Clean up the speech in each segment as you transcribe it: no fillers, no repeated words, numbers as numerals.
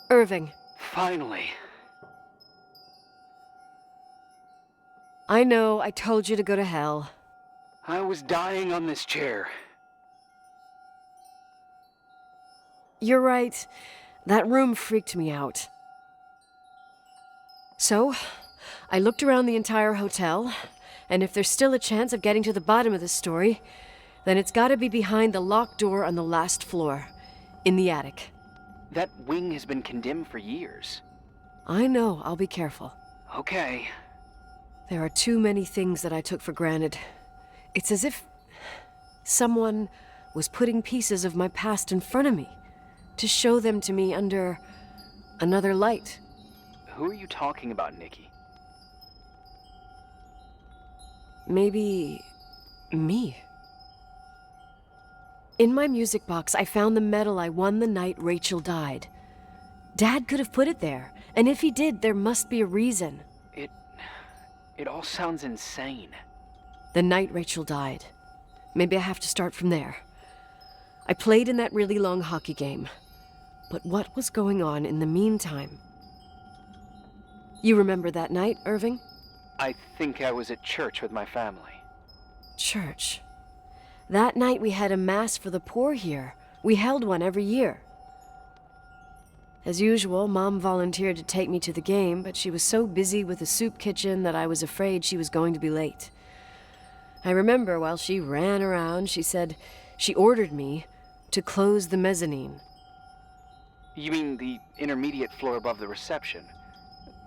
Irving. Finally. I know, I told you to go to hell. I was dying on this chair. You're right. That room freaked me out. So, I looked around the entire hotel, and if there's still a chance of getting to the bottom of this story, then it's gotta be behind the locked door on the last floor, in the attic. That wing has been condemned for years. I know, I'll be careful. Okay. There are too many things that I took for granted. It's as if someone was putting pieces of my past in front of me, to show them to me under another light. Who are you talking about, Nikki? Maybe me. In my music box, I found the medal I won the night Rachel died. Dad could have put it there, and if he did, there must be a reason. It all sounds insane. The night Rachel died. Maybe I have to start from there. I played in that really long hockey game. But what was going on in the meantime? You remember that night, Irving? I think I was at church with my family. Church. That night we had a mass for the poor here. We held one every year. As usual, Mom volunteered to take me to the game, but she was so busy with the soup kitchen that I was afraid she was going to be late. I remember while she ran around, she said she ordered me to close the mezzanine. You mean the intermediate floor above the reception?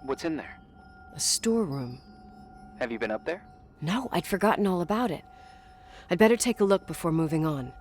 What's in there? A storeroom. Have you been up there? No, I'd forgotten all about it. I'd better take a look before moving on.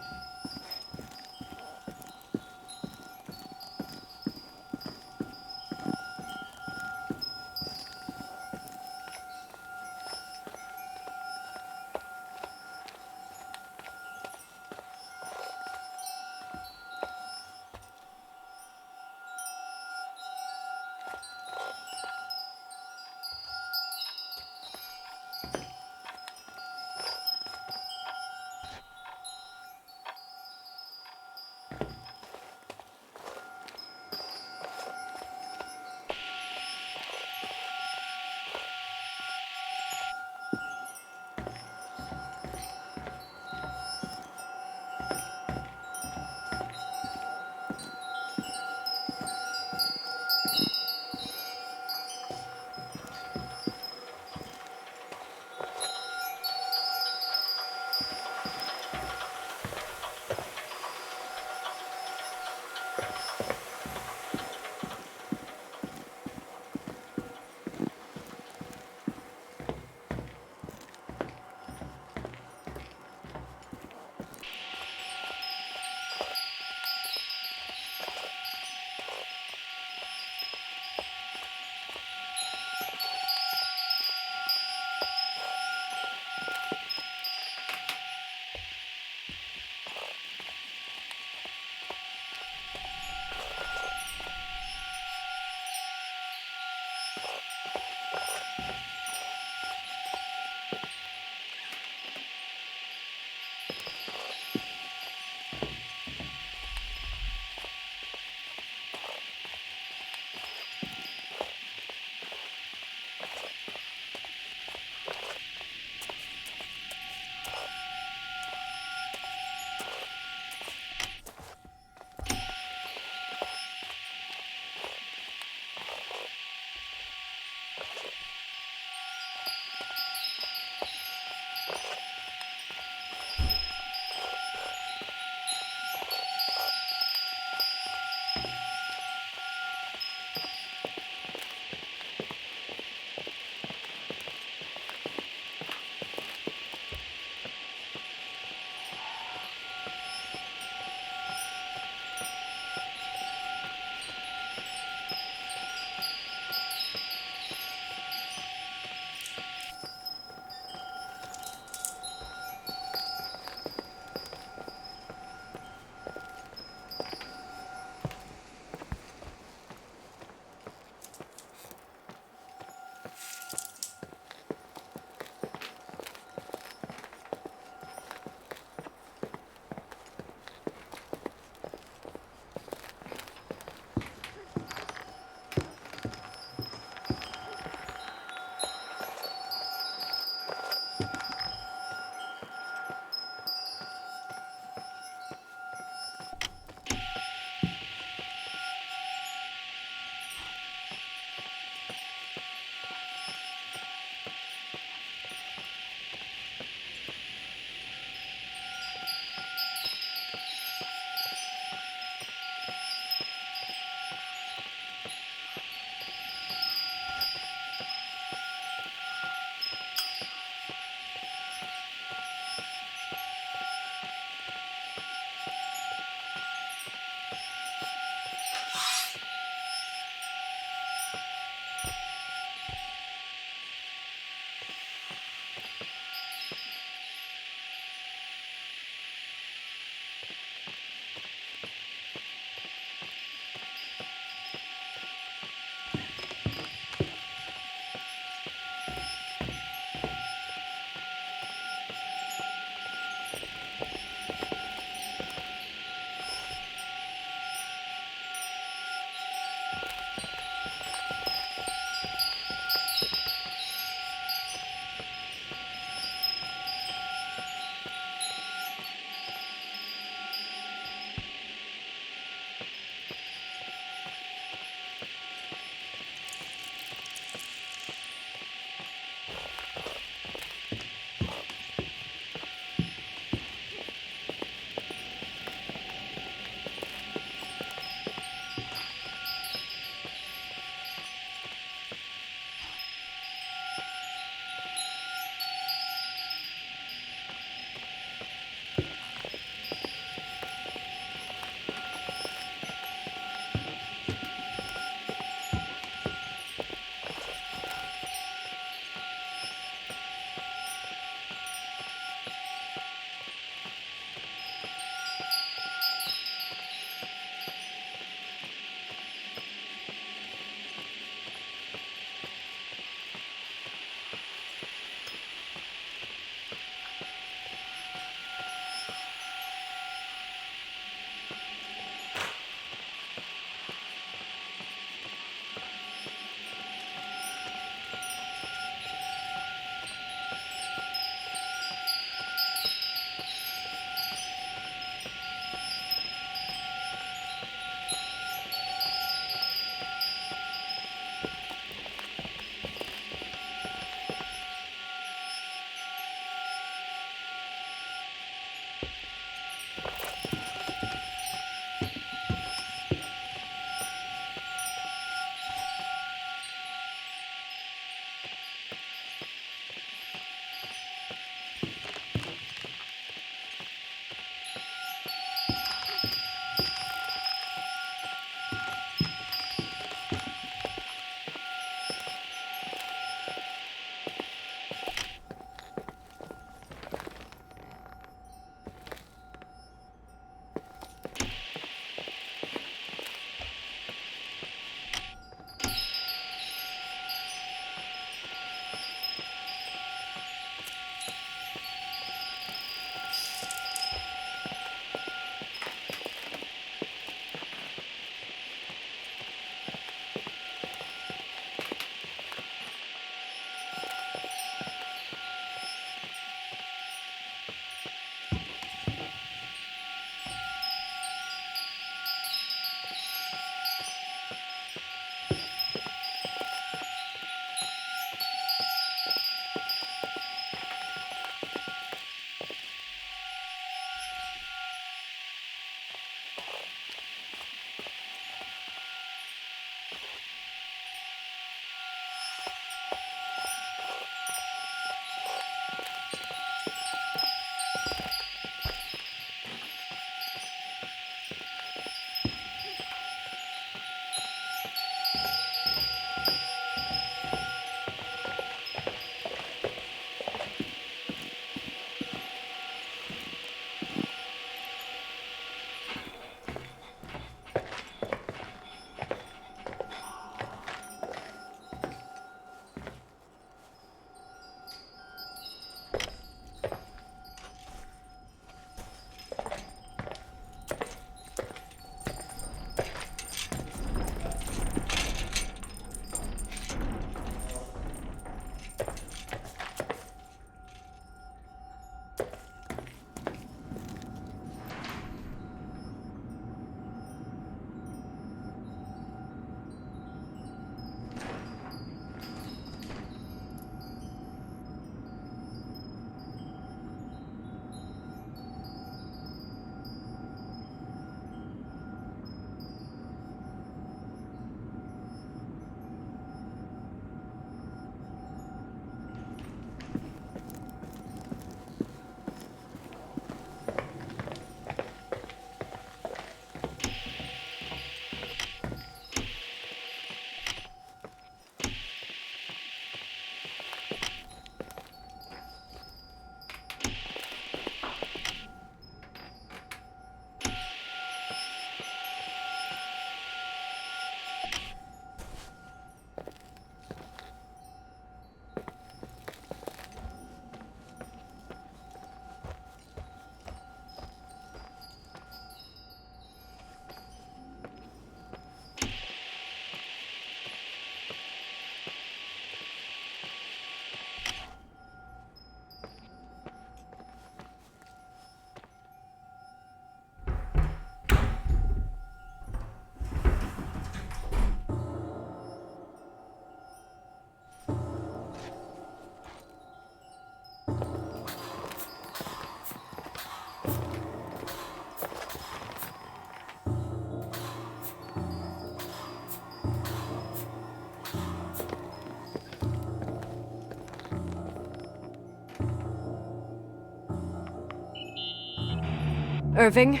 Irving?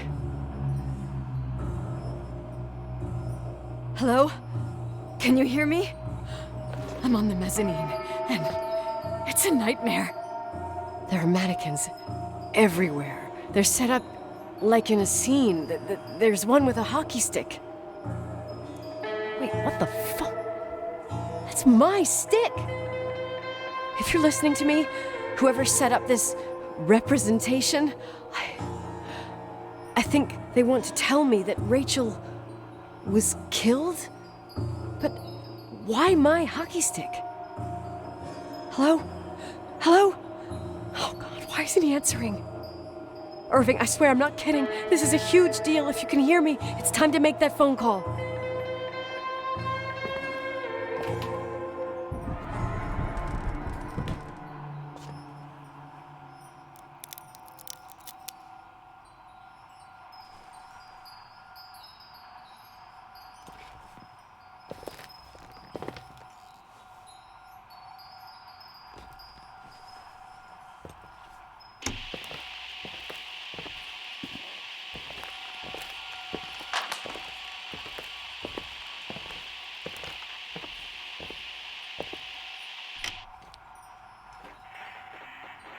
Hello? Can you hear me? I'm on the mezzanine, and it's a nightmare. There are mannequins everywhere. They're set up like in a scene. There's one with a hockey stick. Wait, what the fuck? That's my stick! If you're listening to me, whoever set up this representation, I think they want to tell me that Rachel was killed? But why my hockey stick? Hello? Hello? Oh God, why isn't he answering? Irving, I swear I'm not kidding. This is a huge deal. If you can hear me, it's time to make that phone call.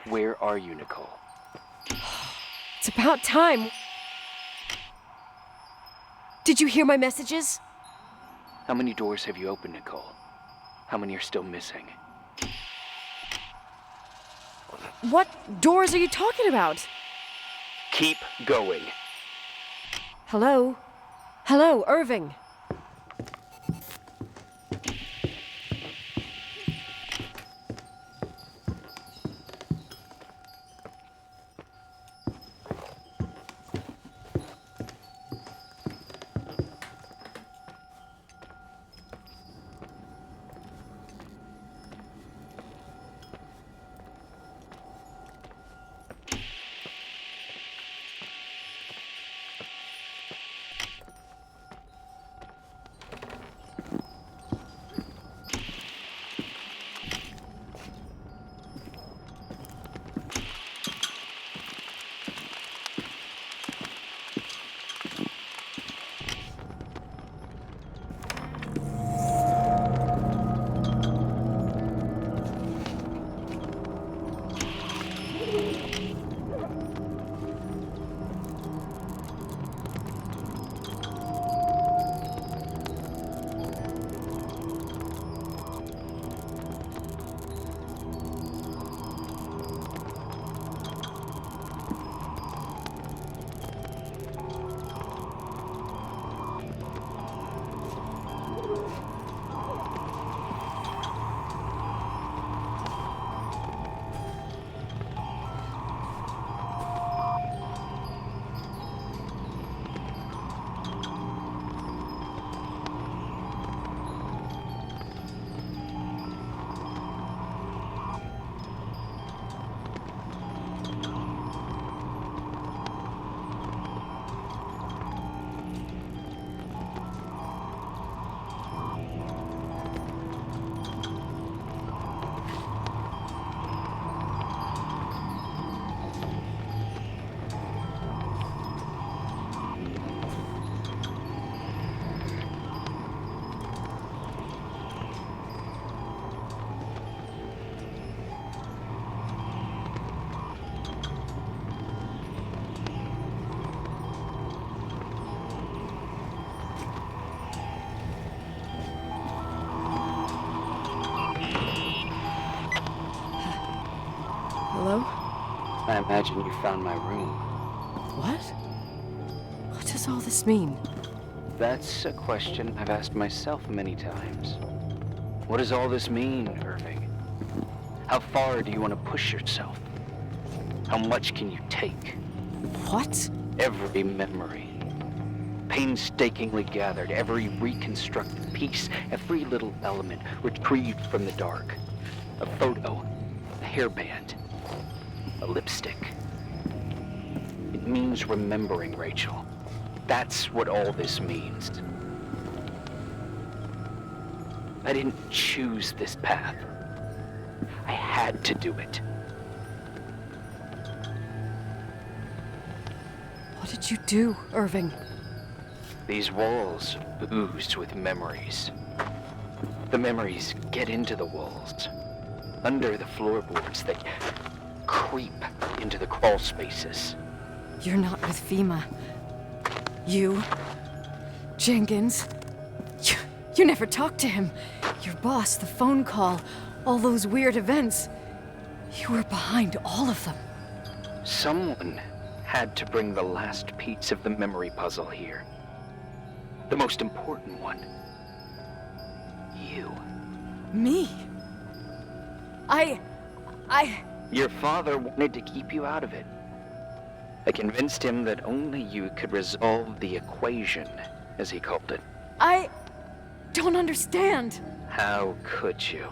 Where are you, Nicole? It's about time. Did you hear my messages? How many doors have you opened, Nicole? How many are still missing? What doors are you talking about? Keep going. Hello? Hello, Irving. Hello? I imagine you found my room. What? What does all this mean? That's a question I've asked myself many times. What does all this mean, Irving? How far do you want to push yourself? How much can you take? What? Every memory, painstakingly gathered, every reconstructed piece, every little element retrieved from the dark. A photo, a hairband, a lipstick. It means remembering, Rachel. That's what all this means. I didn't choose this path. I had to do it. did you do, Irving? These walls ooze with memories. The memories get into the walls. Under the floorboards, they creep into the crawl spaces. You're not with FEMA. You, Jenkins, you never talked to him. Your boss, the phone call, all those weird events. You were behind all of them. Someone had to bring the last piece of the memory puzzle here. The most important one. You. Me? Your father wanted to keep you out of it. I convinced him that only you could resolve the equation, as he called it. I don't understand. How could you?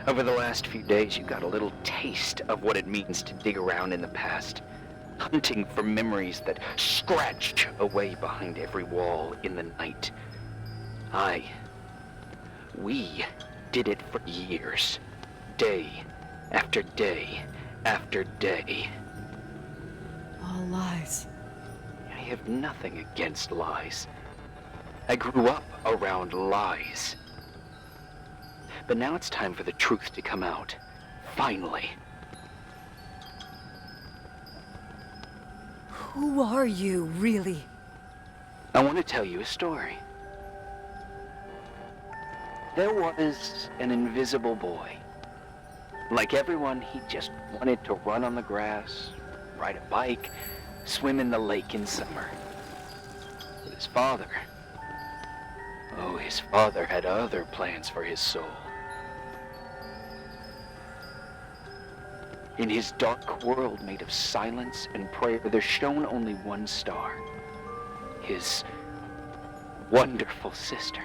Over the last few days, you got a little taste of what it means to dig around in the past, hunting for memories that scratch away behind every wall in the night. We did it for years, day after day after day. All lies. I have nothing against lies. I grew up around lies. But now it's time for the truth to come out. Finally. Who are you, really? I want to tell you a story. There was an invisible boy. Like everyone, he just wanted to run on the grass, ride a bike, swim in the lake in summer. But his father had other plans for his soul. In his dark world made of silence and prayer, there shone only one star. His wonderful sister.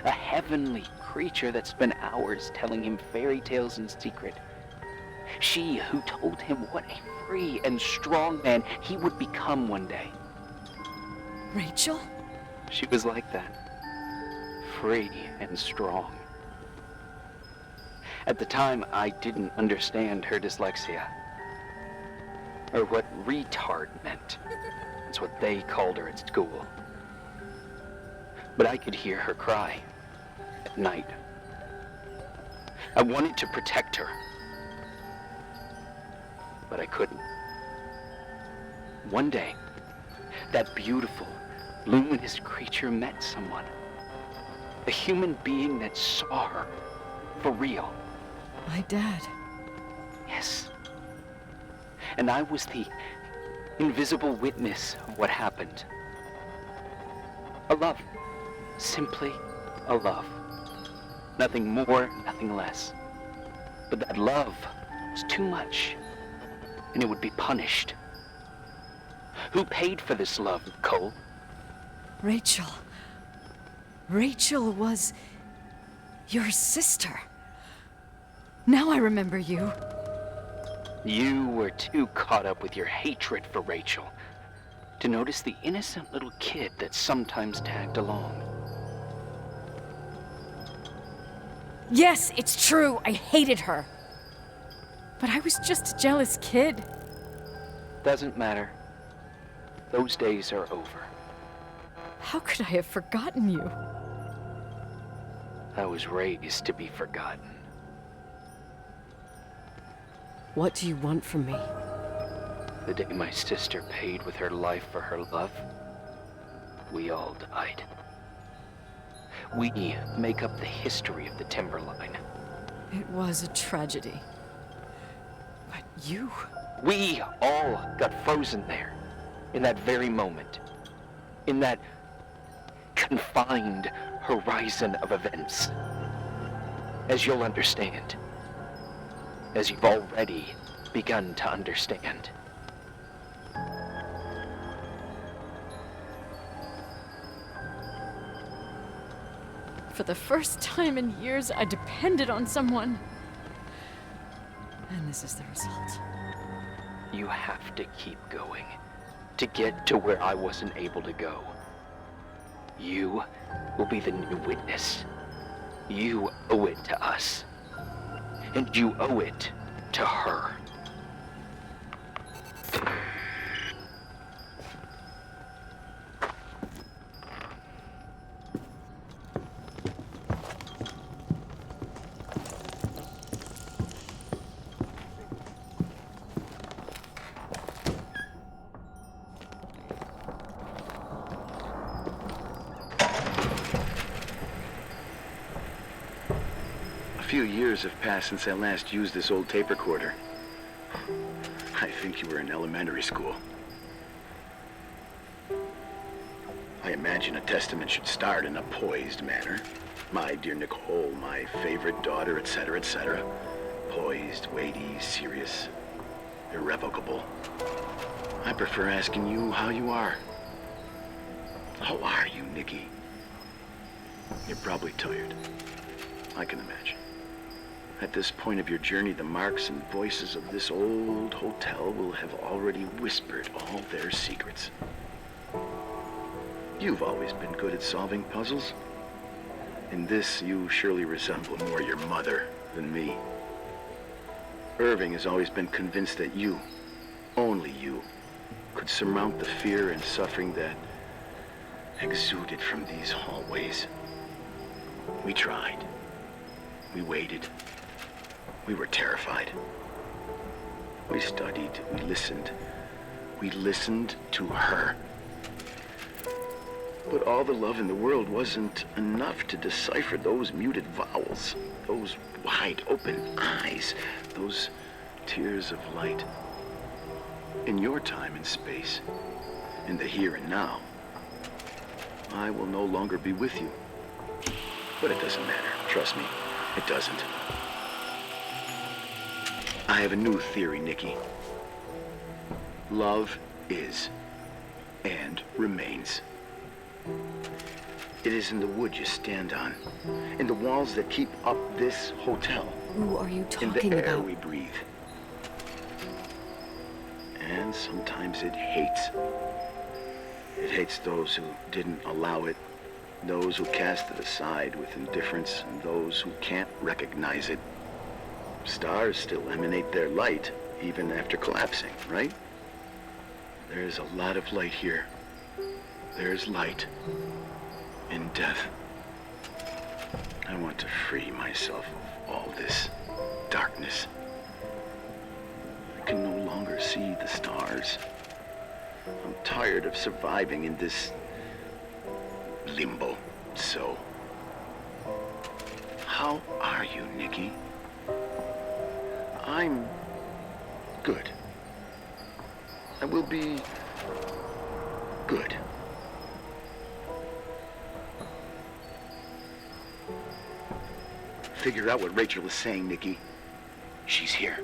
A heavenly creature that spent hours telling him fairy tales in secret. She who told him what a free and strong man he would become one day. Rachel? She was like that. Free and strong. At the time, I didn't understand her dyslexia. Or what retard meant. That's what they called her at school. But I could hear her cry at night. I wanted to protect her. But I couldn't. One day, that beautiful, luminous creature met someone. A human being that saw her for real. My dad. Yes. And I was the invisible witness of what happened. A love. Simply a love. Nothing more, nothing less. But that love was too much, and it would be punished. Who paid for this love, Nicole? Rachel. Rachel was your sister. Now I remember you. You were too caught up with your hatred for Rachel to notice the innocent little kid that sometimes tagged along. Yes, it's true. I hated her. But I was just a jealous kid. Doesn't matter. Those days are over. How could I have forgotten you? I was raised to be forgotten. What do you want from me? The day my sister paid with her life for her love, we all died. We make up the history of the Timberline. It was a tragedy. But you... We all got frozen there, in that very moment. In that confined horizon of events. As you'll understand. As you've already begun to understand. For the first time in years, I depended on someone. And this is the result. You have to keep going to get to where I wasn't able to go. You will be the new witness. You owe it to us. And you owe it to her. few years have passed since I last used this old tape recorder. I think you were in elementary school. I imagine a testament should start in a poised manner. My dear Nicole, my favorite daughter, etc., etc. Poised, weighty, serious, irrevocable. I prefer asking you how you are. How are you, Nikki? You're probably tired. I can imagine. At this point of your journey, the marks and voices of this old hotel will have already whispered all their secrets. You've always been good at solving puzzles. In this, you surely resemble more your mother than me. Irving has always been convinced that you, only you, could surmount the fear and suffering that exuded from these hallways. We tried. We waited. We were terrified. We studied. We listened. We listened to her. But all the love in the world wasn't enough to decipher those muted vowels, those wide open eyes, those tears of light. In your time and space, in the here and now, I will no longer be with you. But it doesn't matter. Trust me, it doesn't. I have a new theory, Nikki. Love is and remains. It is in the wood you stand on, in the walls that keep up this hotel. Who are you talking about? In the air we breathe. And sometimes it hates. It hates those who didn't allow it, those who cast it aside with indifference, and those who can't recognize it. Stars still emanate their light, even after collapsing, right? There's a lot of light here. There's light in death. I want to free myself of all this darkness. I can no longer see the stars. I'm tired of surviving in this limbo. So, how are you, Nikki? I'm good. I will be good. Figure out what Rachel is saying, Nikki. She's here.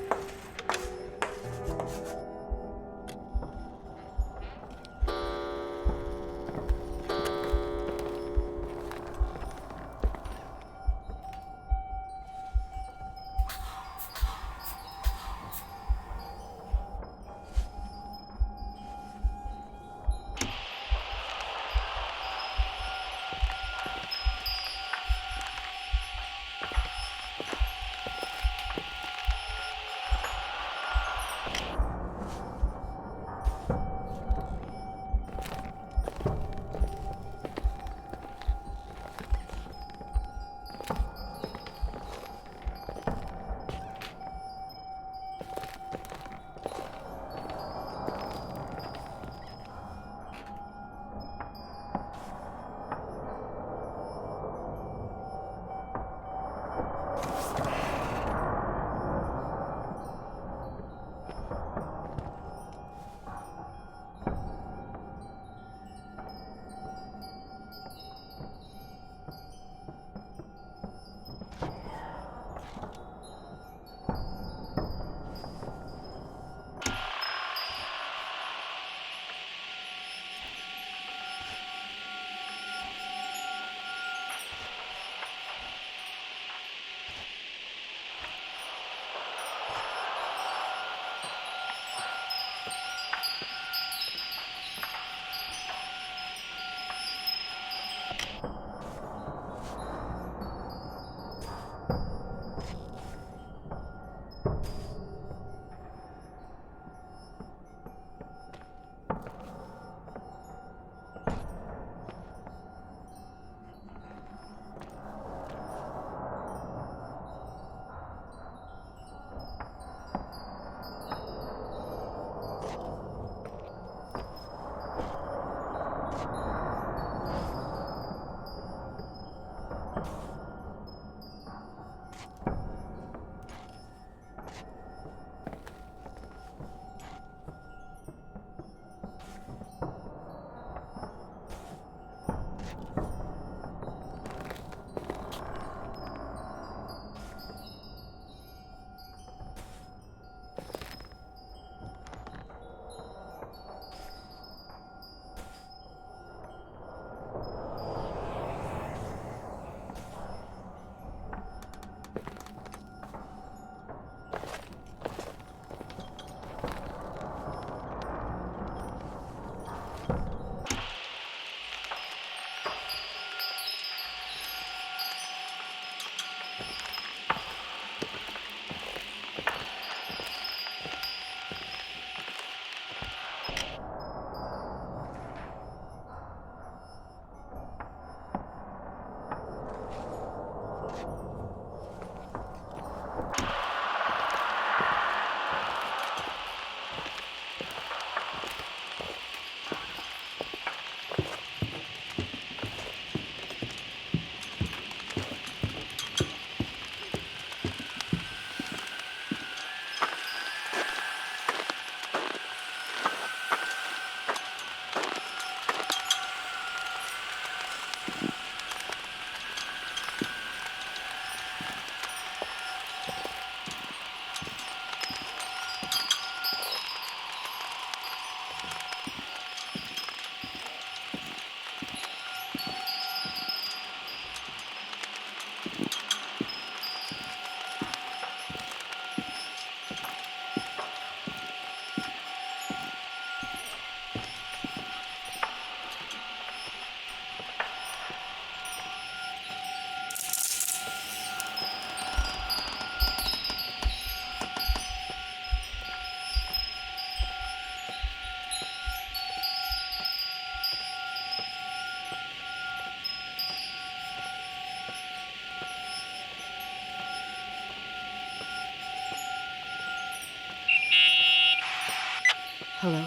Hello?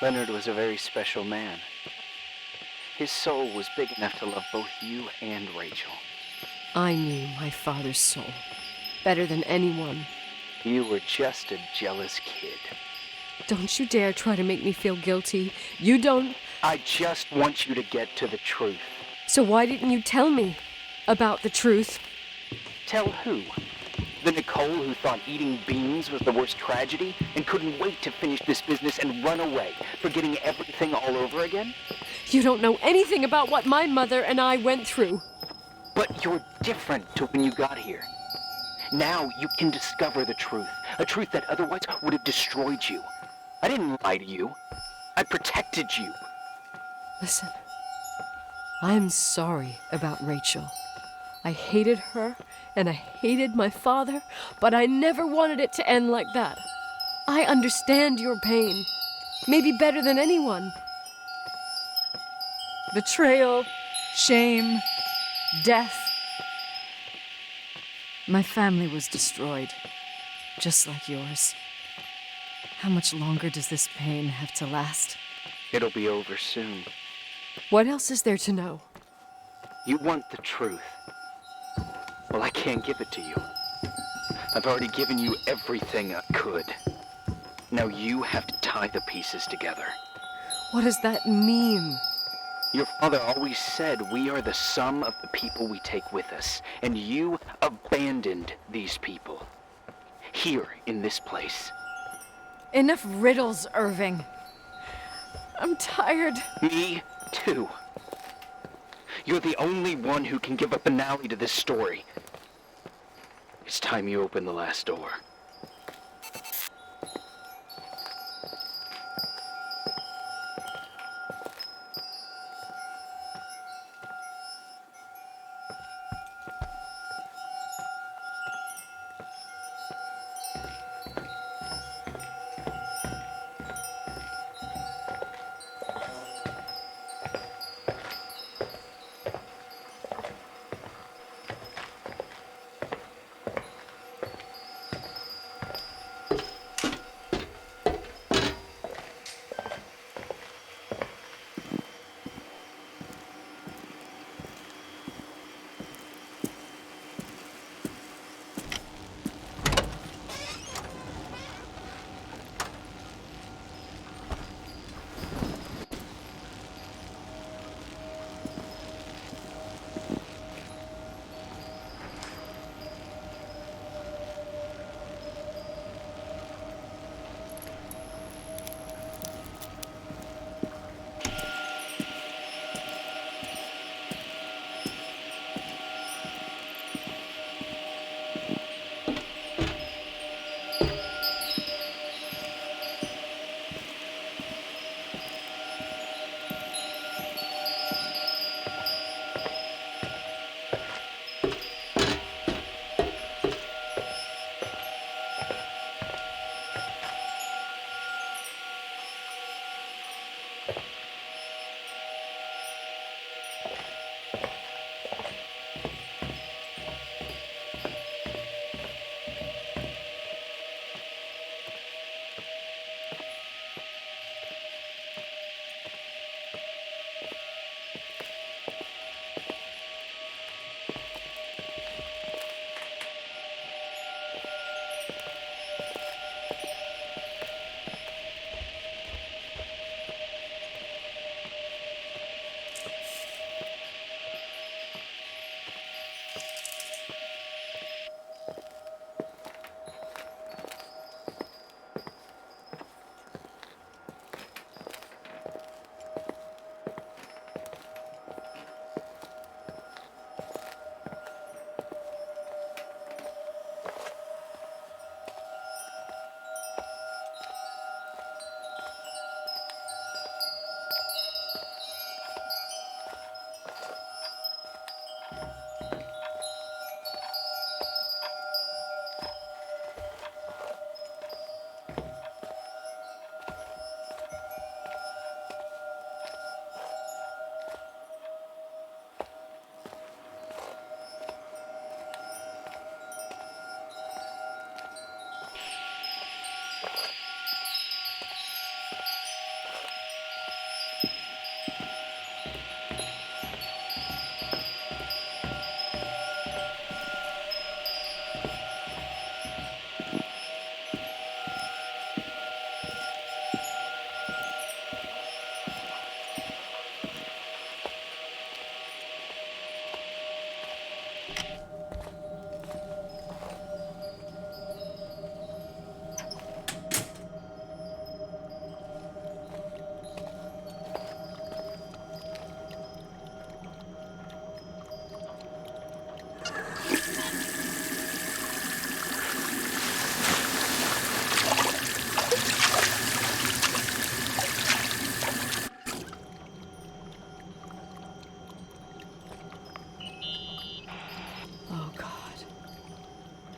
Leonard was a very special man. His soul was big enough to love both you and Rachel. I knew my father's soul better than anyone. You were just a jealous kid. Don't you dare try to make me feel guilty. You don't... I just want you to get to the truth. So why didn't you tell me about the truth? Tell who? The Nicole who thought eating beans was the worst tragedy and couldn't wait to finish this business and run away, forgetting everything all over again? You don't know anything about what my mother and I went through. But you're different to when you got here. Now you can discover the truth, a truth that otherwise would have destroyed you. I didn't lie to you. I protected you. Listen, I'm sorry about Rachel. I hated her, and I hated my father, but I never wanted it to end like that. I understand your pain, maybe better than anyone. Betrayal, shame, death. My family was destroyed, just like yours. How much longer does this pain have to last? It'll be over soon. What else is there to know? You want the truth. Well, I can't give it to you. I've already given you everything I could. Now you have to tie the pieces together. What does that mean? Your father always said we are the sum of the people we take with us, and you abandoned these people. Here, in this place. Enough riddles, Irving. I'm tired. Me, too. You're the only one who can give a finale to this story. It's time you open the last door.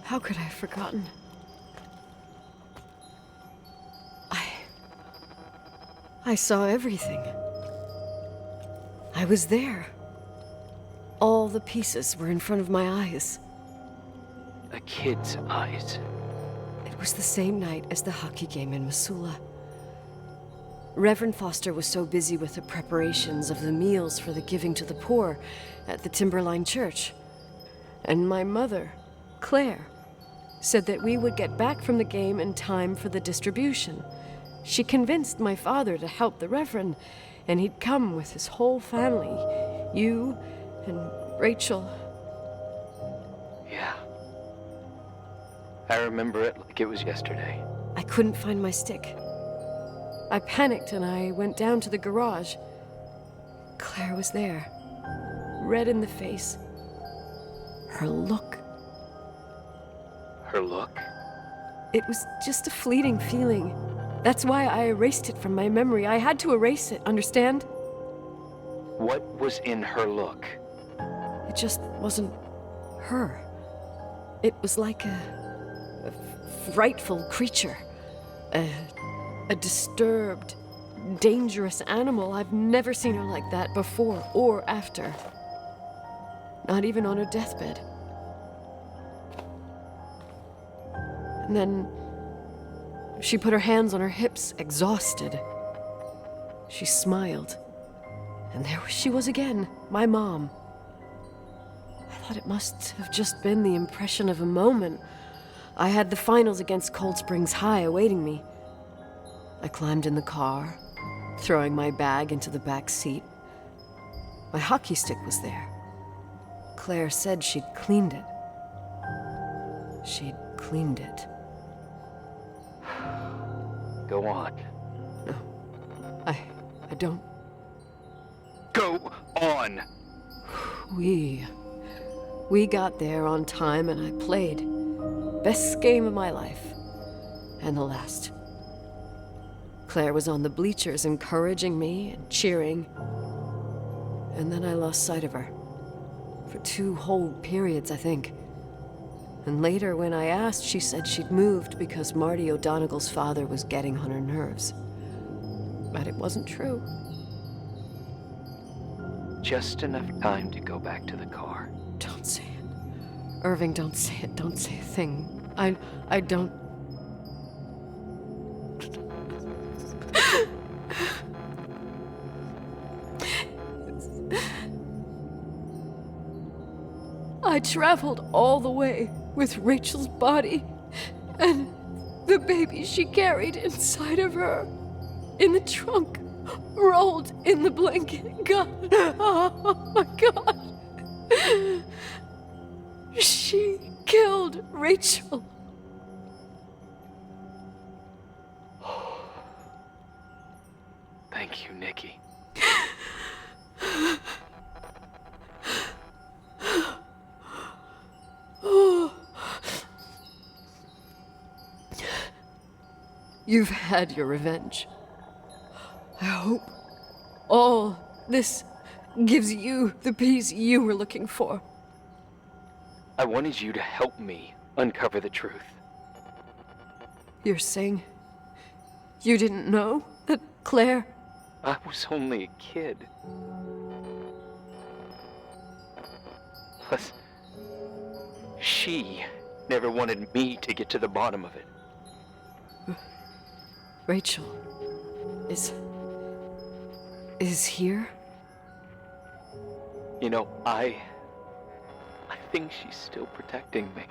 How could I have forgotten? I saw everything. I was there. All the pieces were in front of my eyes. A kid's eyes. It was the same night as the hockey game in Missoula. Reverend Foster was so busy with the preparations of the meals for the giving to the poor at the Timberline Church. And my mother, Claire, said that we would get back from the game in time for the distribution. She convinced my father to help the Reverend, and he'd come with his whole family. You and Rachel. Yeah. I remember it like it was yesterday. I couldn't find my stick. I panicked and I went down to the garage. Claire was there, red in the face. Her look. Her look? It was just a fleeting feeling. That's why I erased it from my memory. I had to erase it, understand? What was in her look? It just wasn't her. It was like a frightful creature. A disturbed, dangerous animal. I've never seen her like that before or after. Not even on her deathbed. And then she put her hands on her hips, exhausted. She smiled. And there she was again, my mom. I thought it must have just been the impression of a moment. I had the finals against Cold Springs High awaiting me. I climbed in the car, throwing my bag into the back seat. My hockey stick was there. Claire said she'd cleaned it. She'd cleaned it. Go on. No, I don't. Go on! We got there on time and I played. Best game of my life. And the last. Claire was on the bleachers encouraging me and cheering. And then I lost sight of her. For 2 whole periods, I think. And later, when I asked, she said she'd moved because Marty O'Donegal's father was getting on her nerves. But it wasn't true. Just enough time to go back to the car. Don't say it. Irving, don't say it. Don't say a thing. I don't... I traveled all the way with Rachel's body and the baby she carried inside of her in the trunk, rolled in the blanket. God, oh my God. She killed Rachel. Thank you, Nikki. You've had your revenge. I hope all this gives you the peace you were looking for. I wanted you to help me uncover the truth. You're saying you didn't know that Claire... I was only a kid. Plus, she never wanted me to get to the bottom of it. Rachel is here? You know, I think she's still protecting me.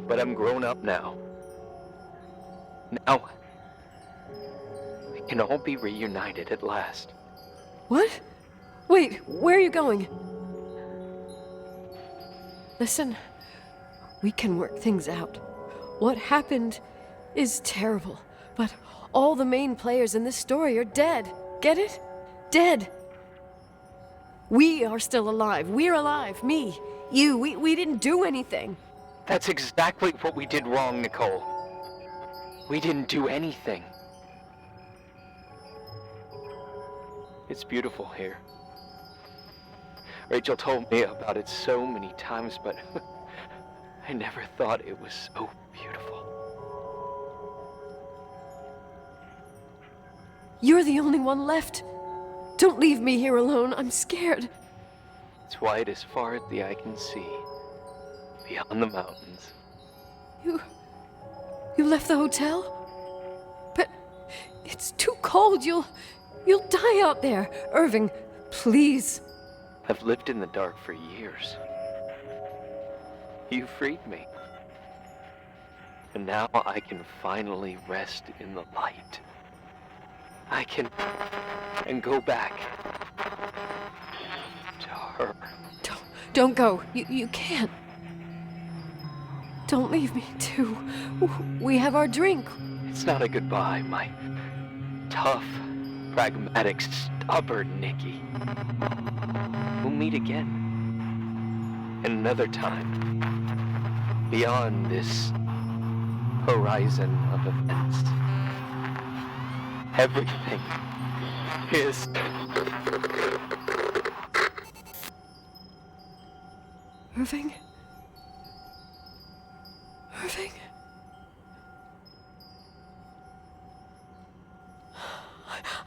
But I'm grown up now. Now, we can all be reunited at last. What? Wait, where are you going? Listen, we can work things out. What happened is terrible, but all the main players in this story are dead. Get it? Dead. We are still alive. We're alive. Me, you, we didn't do anything. That's exactly what we did wrong, Nicole. We didn't do anything. It's beautiful here. Rachel told me about it so many times, but I never thought it was so beautiful. You're the only one left. Don't leave me here alone. I'm scared. It's white as far as the eye can see, beyond the mountains. You left the hotel? But it's too cold. You'll die out there. Irving, please. I've lived in the dark for years. You freed me. And now I can finally rest in the light. I can go back to her. Don't go. You can't. Don't leave me, too. We have our drink. It's not a goodbye, my tough, pragmatic, stubborn Nikki. We'll meet again. Another time. Beyond this horizon of events. Everything is... Irving? Irving?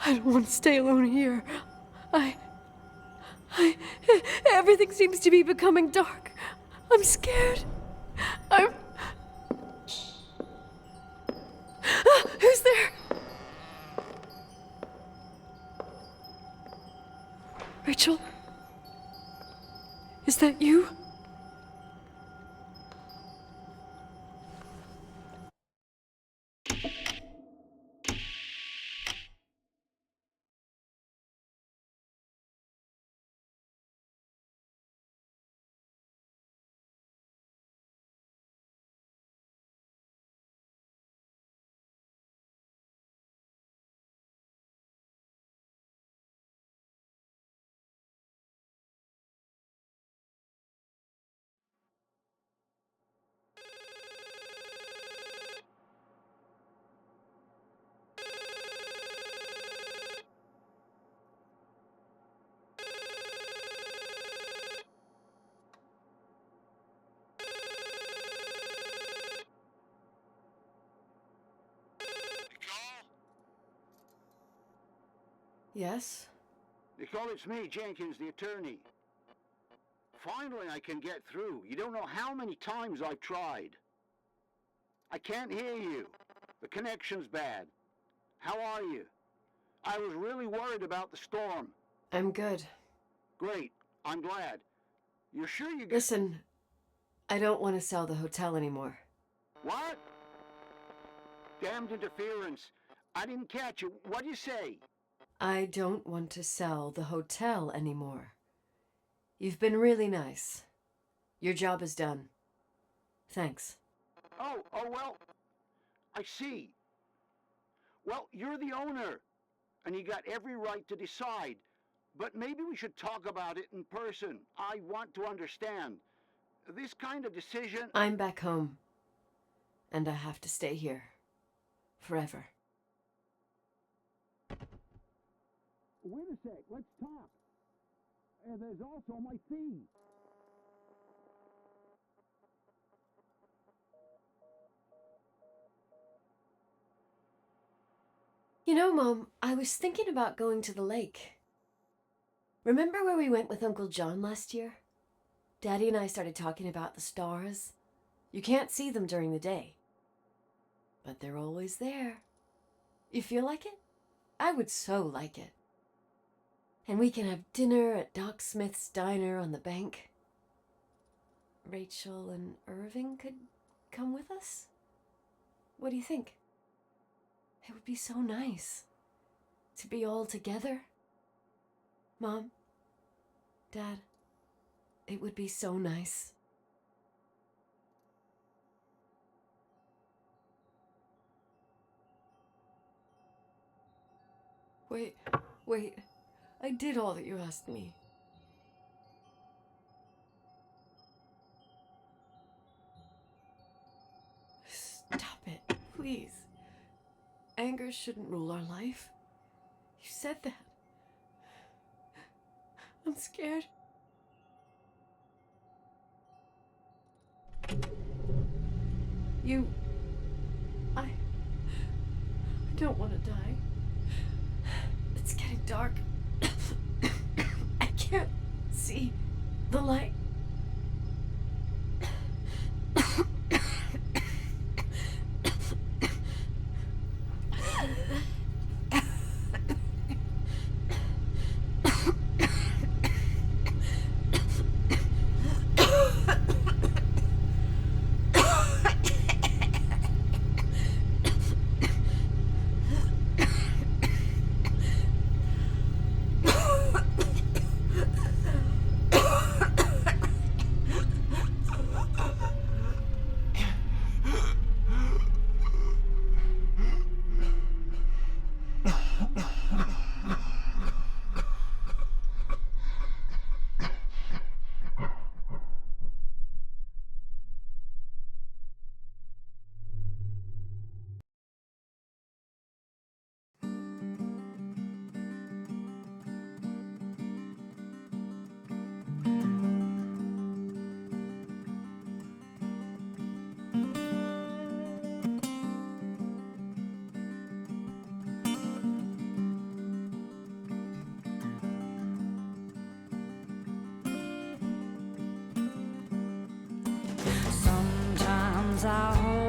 I don't want to stay alone here. Everything seems to be becoming dark. I'm scared. Who's there? Rachel? Is that you? Yes? Nicole, it's me, Jenkins, the attorney. Finally, I can get through. You don't know how many times I've tried. I can't hear you. The connection's bad. How are you? I was really worried about the storm. I'm good. Great. I'm glad. You're sure you... Listen, I don't want to sell the hotel anymore. What? Damned interference. I didn't catch you. What'd you say? I don't want to sell the hotel anymore. You've been really nice. Your job is done. Thanks. Oh, well, I see. Well, you're the owner, and you got every right to decide. But maybe we should talk about it in person. I want to understand. This kind of decision... I'm back home, and I have to stay here. Forever. Wait a sec, let's talk. There's also my fee. You know, Mom, I was thinking about going to the lake. Remember where we went with Uncle John last year? Daddy and I started talking about the stars. You can't see them during the day, but they're always there. You feel like it? I would so like it. And we can have dinner at Doc Smith's diner on the bank. Rachel and Irving could come with us? What do you think? It would be so nice to be all together. Mom, Dad, it would be so nice. Wait. I did all that you asked me. Stop it, please. Anger shouldn't rule our life. You said that. I'm scared. I don't want to die. It's getting dark. I can't see the light. Sometimes I hold